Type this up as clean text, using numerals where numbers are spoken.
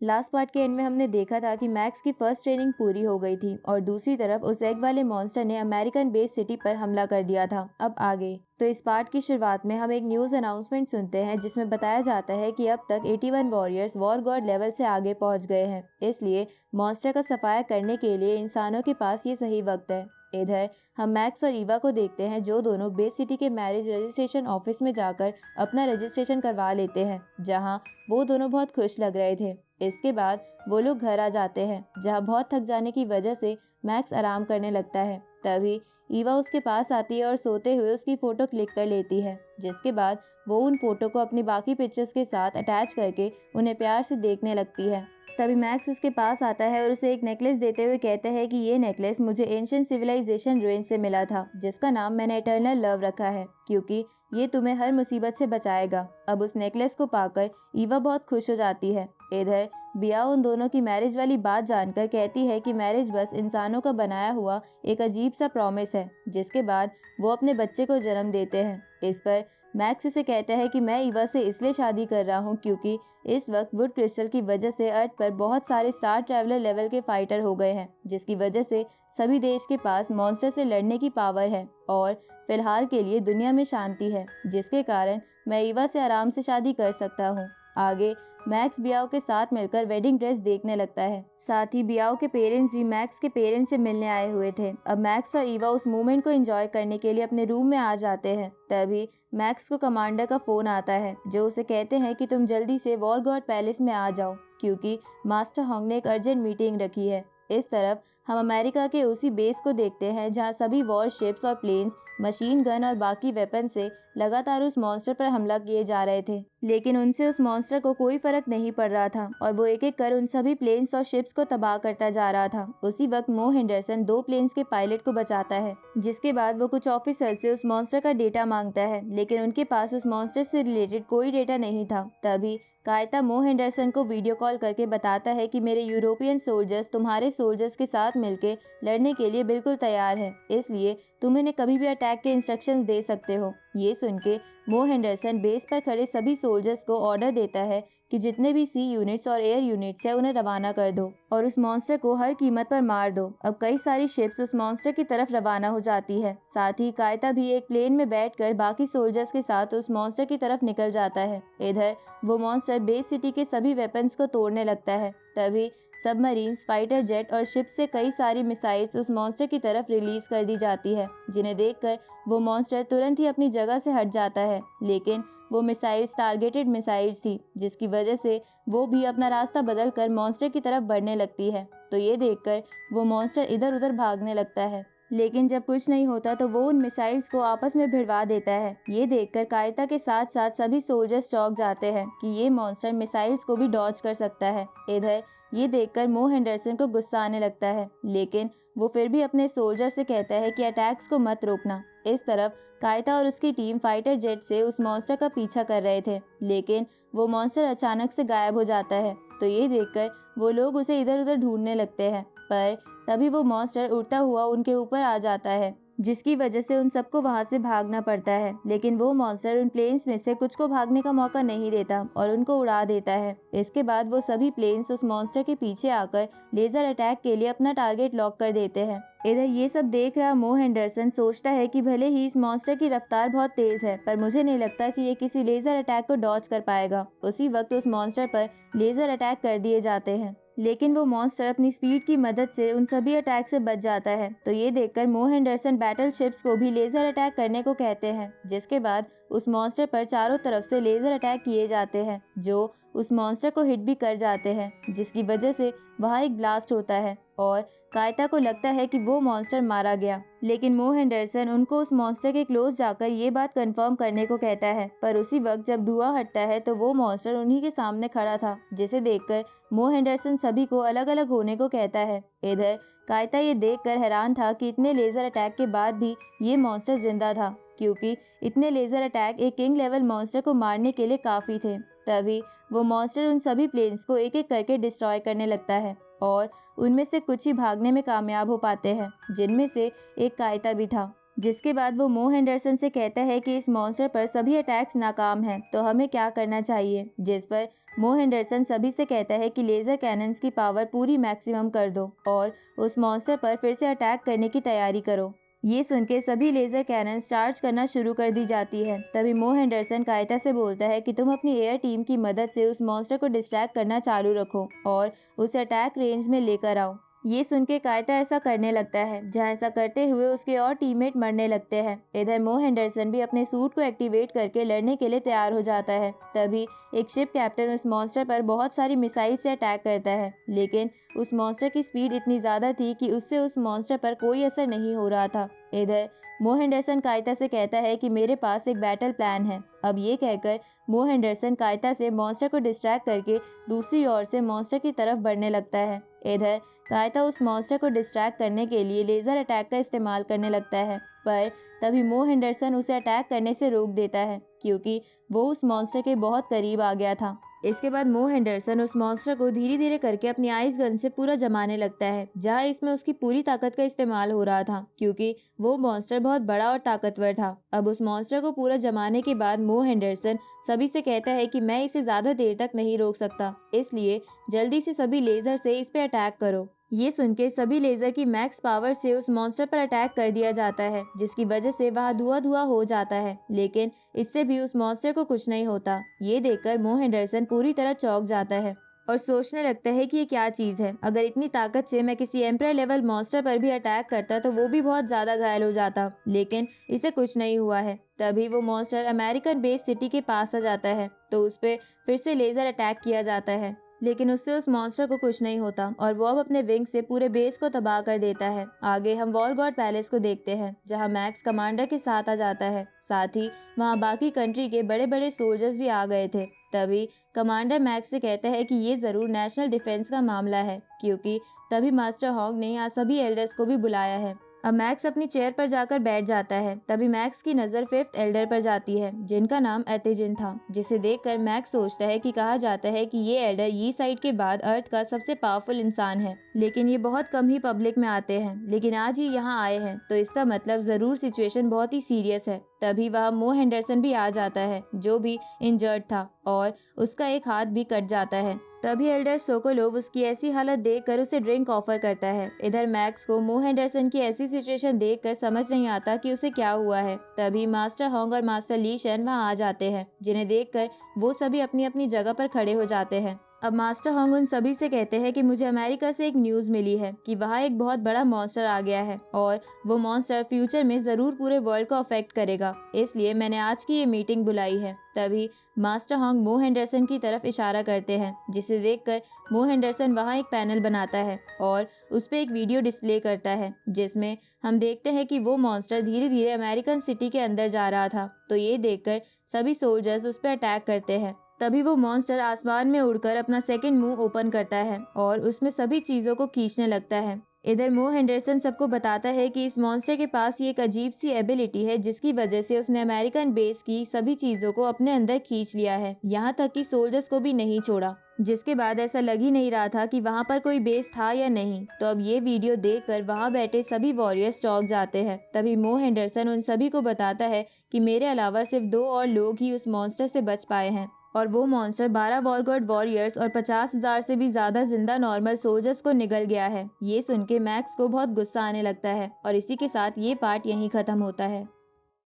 Last part के and में हमने देखा था कि मैक्स की फर्स्ट ट्रेनिंग पूरी हो गई थी और दूसरी तरफ उस एग वाले मॉन्स्टर ने अमेरिकन बेस सिटी पर हमला कर दिया था। अब आगे तो इस पार्ट की शुरुआत में हम एक न्यूज अनाउंसमेंट सुनते हैं जिसमें बताया जाता है कि अब तक 81 वॉरियर्स वॉर गॉड लेवल से आगे पहुंच गए हैं, इसलिए मॉन्स्टर का सफाया करने के लिए इंसानों के पास ये सही वक्त है। इधर हम मैक्स और ईवा को देखते हैं जो दोनों बेस सिटी के मैरिज रजिस्ट्रेशन ऑफिस में जाकर अपना रजिस्ट्रेशन करवा लेते हैं, जहां वो दोनों बहुत खुश लग रहे थे। इसके बाद वो लोग घर आ जाते हैं जहां बहुत थक जाने की वजह से मैक्स आराम करने लगता है। तभी ईवा उसके पास आती है और सोते हुए उसकी फोटो क्लिक कर लेती है, जिसके बाद वो उन फोटो को अपनी बाकी पिक्चर्स के साथ अटैच करके उन्हें प्यार से देखने लगती है। तभी मैक्स उसके पास आता है और उसे एक नेकलेस देते हुए कहता है कि ये नेकलेस मुझे एंशिएंट सिविलाइजेशन रुइन से मिला था, जिसका नाम मैंने इटर्नल लव रखा है क्योंकि ये तुम्हें हर मुसीबत से बचाएगा। अब उस नेकलेस को पाकर ईवा बहुत खुश हो जाती है। इधर बिया उन दोनों की मैरिज वाली बात जानकर कहती है कि मैरिज बस इंसानों का बनाया हुआ एक अजीब सा प्रॉमिस है, जिसके बाद वो अपने बच्चे को जन्म देते हैं। इस पर मैक्स उसे कहता है कि मैं ईवा से इसलिए शादी कर रहा हूँ क्योंकि इस वक्त वुड क्रिस्टल की वजह से अर्थ पर बहुत सारे स्टार ट्रैवलर लेवल के फाइटर हो गए हैं, जिसकी वजह से सभी देश के पास मॉन्स्टर से लड़ने की पावर है और फिलहाल के लिए दुनिया में शांति है, जिसके कारण मैं ईवा से आराम से शादी कर सकता हूँ। आगे मैक्स बियाओ के साथ मिलकर वेडिंग ड्रेस देखने लगता है। साथ ही बियाओ के पेरेंट्स भी मैक्स के पेरेंट्स से मिलने आए हुए थे। अब मैक्स और ईवा उस मोमेंट को एंजॉय करने के लिए अपने रूम में आ जाते हैं। तभी मैक्स को कमांडर का फोन आता है जो उसे कहते हैं कि तुम जल्दी से वॉर गॉड पैलेस में आ जाओ क्योंकि मास्टर हॉन्ग ने एक अर्जेंट मीटिंग रखी है। इस तरफ हम अमेरिका के उसी बेस को देखते हैं जहां सभी वॉर शिप्स और प्लेन्स मशीन गन और बाकी वेपन से लगातार उस मॉन्स्टर पर हमला किए जा रहे थे, लेकिन उनसे उस मॉन्स्टर को कोई फर्क नहीं पड़ रहा था और वो एक एक कर उन सभी प्लेन्स और शिप्स को तबाह करता जा रहा था। उसी वक्त मो हेंडरसन 2 प्लेन्स के पायलट को बचाता है, जिसके बाद वो कुछ ऑफिसर से उस मॉन्स्टर का डेटा मांगता है, लेकिन उनके पास उस मॉन्स्टर से रिलेटेड कोई डेटा नहीं था। तभी कायता मो हेंडरसन को वीडियो कॉल करके बताता है कि मेरे यूरोपियन सोल्जर्स तुम्हारे सोल्जर्स के साथ मिलकर लड़ने के लिए बिल्कुल तैयार हैं, इसलिए तुम इन्हें कभी भी अटैक के इंस्ट्रक्शंस दे सकते हो। ये सुन के मो हेंडरसन बेस पर खड़े सभी सोल्जर्स को ऑर्डर देता है कि जितने भी सी यूनिट्स और एयर यूनिट्स है उन्हें रवाना कर दो और उस मॉन्स्टर को हर कीमत पर मार दो। अब कई सारी शिप्स उस मॉन्स्टर की तरफ रवाना हो जाती है। साथ ही कायता भी एक प्लेन में बैठकर बाकी सोल्जर्स के साथ उस मॉन्स्टर की तरफ निकल जाता है। इधर वो मॉन्स्टर बेस सिटी के सभी वेपन्स को तोड़ने लगता है। तभी सबमरीन्स, फाइटर जेट और शिप से कई सारी मिसाइल्स उस मॉन्स्टर की तरफ रिलीज कर दी जाती है, जिन्हें देखकर वो मॉन्स्टर तुरंत ही अपनी जगह से हट जाता है, लेकिन वो मिसाइल्स टारगेटेड मिसाइल्स थी, जिसकी वजह से वो भी अपना रास्ता बदलकर मॉन्स्टर की तरफ बढ़ने लगती है। तो ये देखकर वो मॉन्स्टर इधर उधर भागने लगता है, लेकिन जब कुछ नहीं होता तो वो उन मिसाइल्स को आपस में भिड़वा देता है। ये देखकर कायता के साथ साथ सभी सोल्जर्स चौंक जाते हैं कि ये मॉन्स्टर मिसाइल्स को भी डॉज कर सकता है। इधर ये देखकर मो हेंडरसन को गुस्सा आने लगता है, लेकिन वो फिर भी अपने सोल्जर से कहता है कि अटैक्स को मत रोकना। इस तरफ कायता और उसकी टीम फाइटर जेट से उस मॉन्स्टर का पीछा कर रहे थे, लेकिन वो मॉन्स्टर अचानक से गायब हो जाता है। तो ये देखकर वो लोग उसे इधर उधर ढूंढने लगते हैं, पर तभी वो मॉन्स्टर उड़ता हुआ उनके ऊपर आ जाता है, जिसकी वजह से उन सबको वहां से भागना पड़ता है। लेकिन वो मॉन्स्टर उन प्लेन्स में से कुछ को भागने का मौका नहीं देता और उनको उड़ा देता है। इसके बाद वो सभी प्लेन्स उस मॉन्स्टर के पीछे आकर लेजर अटैक के लिए अपना टारगेट लॉक कर देते हैं। इधर ये सब देख रहा मो हेंडरसन सोचता है कि भले ही इस मॉन्स्टर की रफ्तार बहुत तेज है, पर मुझे नहीं लगता कि ये किसी लेजर अटैक को डॉज कर पाएगा। उसी वक्त उस मॉन्स्टर पर लेजर अटैक कर दिए जाते हैं, लेकिन वो मॉन्स्टर अपनी स्पीड की मदद से उन सभी अटैक से बच जाता है। तो ये देखकर मो हेंडरसन बैटल शिप्स को भी लेजर अटैक करने को कहते हैं, जिसके बाद उस मॉन्स्टर पर चारों तरफ से लेजर अटैक किए जाते हैं, जो उस मॉन्स्टर को हिट भी कर जाते हैं, जिसकी वजह से वहाँ एक ब्लास्ट होता है और कायता को लगता है कि वो मॉन्स्टर मारा गया। लेकिन मो हेंडरसन उनको उस मॉन्स्टर के क्लोज जाकर ये बात कंफर्म करने को कहता है, पर उसी वक्त जब धुआं हटता है तो वो मॉन्स्टर उन्हीं के सामने खड़ा था, जिसे देखकर मो हेंडरसन सभी को अलग अलग होने को कहता है। इधर कायता ये देखकर हैरान था कि इतने लेजर अटैक के बाद भी ये मॉन्स्टर जिंदा था, क्योंकि इतने लेजर अटैक एक किंग लेवल मॉन्स्टर को मारने के लिए काफी थे। तभी वो मॉन्स्टर उन सभी प्लेन्स को एक एक करके डिस्ट्रॉय करने लगता है और उनमें से कुछ ही भागने में कामयाब हो पाते हैं, जिनमें से एक कायता भी था। जिसके बाद वो मो हेंडरसन से कहता है कि इस मॉन्स्टर पर सभी अटैक्स नाकाम हैं, तो हमें क्या करना चाहिए। जिस पर मो हेंडरसन सभी से कहता है कि लेजर कैनन्स की पावर पूरी मैक्सिमम कर दो और उस मॉन्स्टर पर फिर से अटैक करने की तैयारी करो। ये सुन के सभी लेजर कैनन्स चार्ज करना शुरू कर दी जाती है। तभी मो हेंडरसन कायता से बोलता है कि तुम अपनी एयर टीम की मदद से उस मॉन्स्टर को डिस्ट्रैक्ट करना चालू रखो और उसे अटैक रेंज में लेकर आओ। ये सुन के कायता ऐसा करने लगता है, जहाँ ऐसा करते हुए उसके और टीममेट मरने लगते हैं। इधर मो हेंडरसन भी अपने सूट को एक्टिवेट करके लड़ने के लिए तैयार हो जाता है। तभी एक शिप कैप्टन उस मॉन्स्टर पर बहुत सारी मिसाइल से अटैक करता है, लेकिन उस मॉन्स्टर की स्पीड इतनी ज्यादा थी कि उससे उस मॉन्स्टर पर कोई असर नहीं हो रहा था। इधर मो हेंडरसन कायता से कहता है कि मेरे पास एक बैटल प्लान है। अब ये कहकर मो हेंडरसन कायता से मॉन्स्टर को डिस्ट्रैक्ट करके दूसरी ओर से मॉन्स्टर की तरफ बढ़ने लगता है। इधर कायता उस मॉन्स्टर को डिस्ट्रैक्ट करने के लिए लेजर अटैक का इस्तेमाल करने लगता है, पर तभी मो हेंडरसन उसे अटैक करने से रोक देता है क्योंकि वो उस मॉन्स्टर के बहुत करीब आ गया था। इसके बाद मो हेंडरसन उस मॉन्स्टर को धीरे धीरे करके अपनी आइस गन से पूरा जमाने लगता है, जहां इसमें उसकी पूरी ताकत का इस्तेमाल हो रहा था क्योंकि वो मॉन्स्टर बहुत बड़ा और ताकतवर था। अब उस मॉन्स्टर को पूरा जमाने के बाद मो हेंडरसन सभी से कहता है कि मैं इसे ज्यादा देर तक नहीं रोक सकता, इसलिए जल्दी से सभी लेजर से इस पे अटैक करो। ये सुन के सभी लेजर की मैक्स पावर से उस मॉन्स्टर पर अटैक कर दिया जाता है, जिसकी वजह से वहाँ धुआं धुआं हो जाता है, लेकिन इससे भी उस मॉन्स्टर को कुछ नहीं होता। ये देखकर मो हेंडरसन पूरी तरह चौंक जाता है और सोचने लगता है कि ये क्या चीज है। अगर इतनी ताकत से मैं किसी एम्परर लेवल मॉन्स्टर पर भी अटैक करता तो वो भी बहुत ज्यादा घायल हो जाता, लेकिन इसे कुछ नहीं हुआ है। तभी वो मॉन्स्टर अमेरिकन बेस सिटी के पास आ जाता है, तो उस पे फिर से लेजर अटैक किया जाता है, लेकिन उससे उस मॉन्स्टर को कुछ नहीं होता और वो अब अपने विंग से पूरे बेस को तबाह कर देता है। आगे हम वॉर गॉड पैलेस को देखते हैं, जहां मैक्स कमांडर के साथ आ जाता है। साथ ही वहां बाकी कंट्री के बड़े बड़े सोल्जर्स भी आ गए थे। तभी कमांडर मैक्स से कहता है कि ये जरूर नेशनल डिफेंस का मामला है, क्योंकि तभी मास्टर हॉन्ग ने यहाँ सभी एल्डर्स को भी बुलाया है। अब मैक्स अपनी चेयर पर जाकर बैठ जाता है। तभी मैक्स की नज़र फिफ्थ एल्डर पर जाती है, जिनका नाम एतेजिन था, जिसे देखकर मैक्स सोचता है कि कहा जाता है कि ये एल्डर ये साइड के बाद अर्थ का सबसे पावरफुल इंसान है, लेकिन ये बहुत कम ही पब्लिक में आते हैं, लेकिन आज ही यहाँ आए हैं, तो इसका मतलब जरूर सिचुएशन बहुत ही सीरियस है। तभी वहाँ मो हेंडरसन भी आ जाता है, जो भी इंजर्ड था, और उसका एक हाथ भी कट जाता है। तभी एल्डर सोकोलोव उसकी ऐसी हालत देखकर उसे ड्रिंक ऑफर करता है। इधर मैक्स को मो हेंडरसन की ऐसी सिचुएशन देखकर समझ नहीं आता कि उसे क्या हुआ है। तभी मास्टर हॉन्ग और मास्टर ली शेन वहाँ आ जाते हैं, जिन्हें देखकर वो सभी अपनी अपनी जगह पर खड़े हो जाते हैं। अब मास्टर हॉन्ग उन सभी से कहते हैं कि मुझे अमेरिका से एक न्यूज़ मिली है कि वहाँ एक बहुत बड़ा मॉन्स्टर आ गया है और वो मॉन्स्टर फ्यूचर में ज़रूर पूरे वर्ल्ड को अफेक्ट करेगा, इसलिए मैंने आज की ये मीटिंग बुलाई है। तभी मास्टर हॉन्ग मो हेंडरसन की तरफ इशारा करते हैं, जिसे देखकर मो हेंडरसन वहाँ एक पैनल बनाता है और उस पर एक वीडियो डिस्प्ले करता है, जिसमें हम देखते हैं कि वो मॉन्स्टर धीरे धीरे अमेरिकन सिटी के अंदर जा रहा था। तो ये देखकर सभी सोल्जर्स उस पर अटैक करते हैं। तभी वो मॉन्स्टर आसमान में उड़कर अपना सेकंड मुंह ओपन करता है और उसमें सभी चीजों को खींचने लगता है। इधर मो हेंडरसन सबको बताता है कि इस मॉन्स्टर के पास ये एक अजीब सी एबिलिटी है, जिसकी वजह से उसने अमेरिकन बेस की सभी चीजों को अपने अंदर खींच लिया है, यहाँ तक कि सोल्जर्स को भी नहीं छोड़ा। जिसके बाद ऐसा लग ही नहीं रहा था कि वहाँ पर कोई बेस था या नहीं। तो अब ये वीडियो देखकर वहाँ बैठे सभी वॉरियर्स चौंक जाते हैं। तभी मो हेंडरसन उन सभी को बताता है कि मेरे अलावा सिर्फ 2 और लोग ही उस मॉन्स्टर से बच पाए हैं, और वो मॉन्स्टर 12 वॉर गॉड वॉरियर्स और 50,000 से भी ज्यादा जिंदा नॉर्मल सोल्जर्स को निगल गया है। ये सुन के मैक्स को बहुत गुस्सा आने लगता है और इसी के साथ ये पार्ट यहीं खत्म होता है।